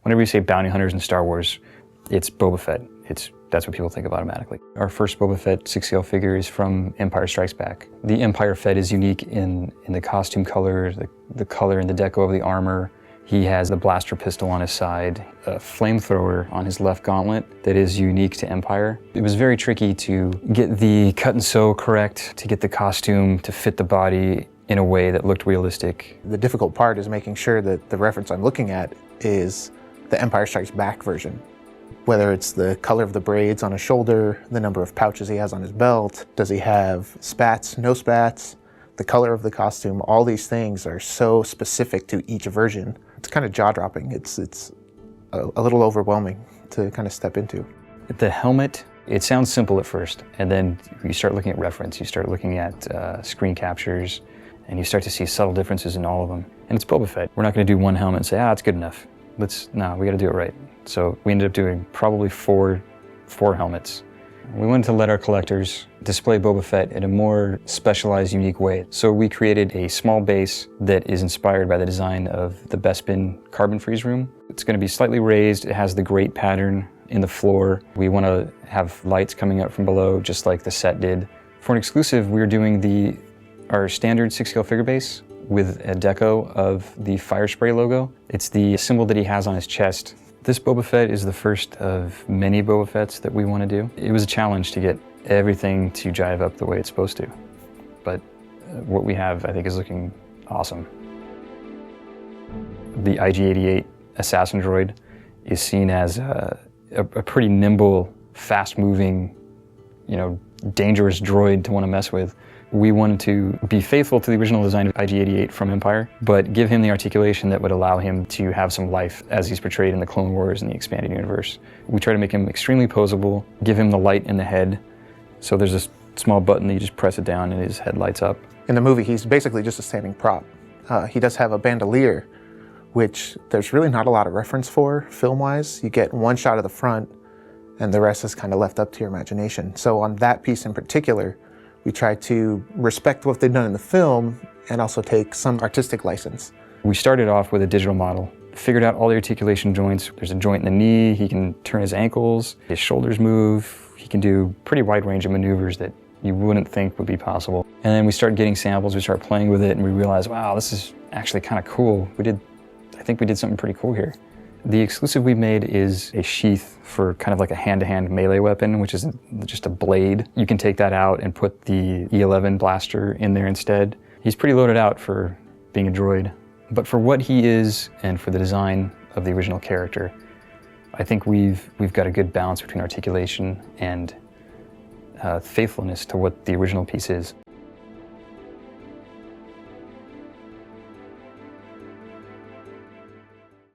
Whenever you say bounty hunters in Star Wars, it's Boba Fett. That's what people think of automatically. Our first Boba Fett 6scale figure is from Empire Strikes Back. The Empire Fett is unique in the costume color, the color and the deco of the armor. He has the blaster pistol on his side, a flamethrower on his left gauntlet that is unique to Empire. It was very tricky to get the cut and sew correct, to get the costume to fit the body in a way that looked realistic. The difficult part is making sure that the reference I'm looking at is the Empire Strikes Back version. Whether it's the color of the braids on his shoulder, the number of pouches he has on his belt, does he have spats, no spats, the color of the costume, all these things are so specific to each version. It's kind of jaw-dropping. It's a little overwhelming to kind of step into. The helmet, it sounds simple at first, and then you start looking at reference, you start looking at screen captures, and you start to see subtle differences in all of them. And it's Boba Fett. We're not going to do one helmet and say, it's good enough. No, we got to do it right. So we ended up doing probably four helmets. We wanted to let our collectors display Boba Fett in a more specialized, unique way. So we created a small base that is inspired by the design of the Bespin carbon freeze room. It's going to be slightly raised. It has the grate pattern in the floor. We want to have lights coming up from below, just like the set did. For an exclusive, we're doing our standard 6scale figure base with a deco of the fire spray logo. It's the symbol that he has on his chest. This Boba Fett is the first of many Boba Fetts that we want to do. It was a challenge to get everything to jive up the way it's supposed to. But what we have, I think, is looking awesome. The IG-88 assassin droid is seen as a pretty nimble, fast-moving, dangerous droid to want to mess with. We wanted to be faithful to the original design of IG-88 from Empire, but give him the articulation that would allow him to have some life as he's portrayed in the Clone Wars and the expanded universe. We try to make him extremely posable, give him the light in the head. So there's this small button that you just press it down and his head lights up. In the movie, he's basically just a standing prop. He does have a bandolier, which there's really not a lot of reference for film-wise. You get one shot of the front, and the rest is kind of left up to your imagination. So on that piece in particular, we try to respect what they've done in the film and also take some artistic license. We started off with a digital model, figured out all the articulation joints. There's a joint in the knee, he can turn his ankles, his shoulders move, he can do pretty wide range of maneuvers that you wouldn't think would be possible. And then we started getting samples, we started playing with it, and we realized, wow, this is actually kind of cool. I think we did something pretty cool here. The exclusive we made is a sheath for kind of like a hand-to-hand melee weapon, which is just a blade. You can take that out and put the E11 blaster in there instead. He's pretty loaded out for being a droid. But for what he is and for the design of the original character, I think we've got a good balance between articulation and faithfulness to what the original piece is.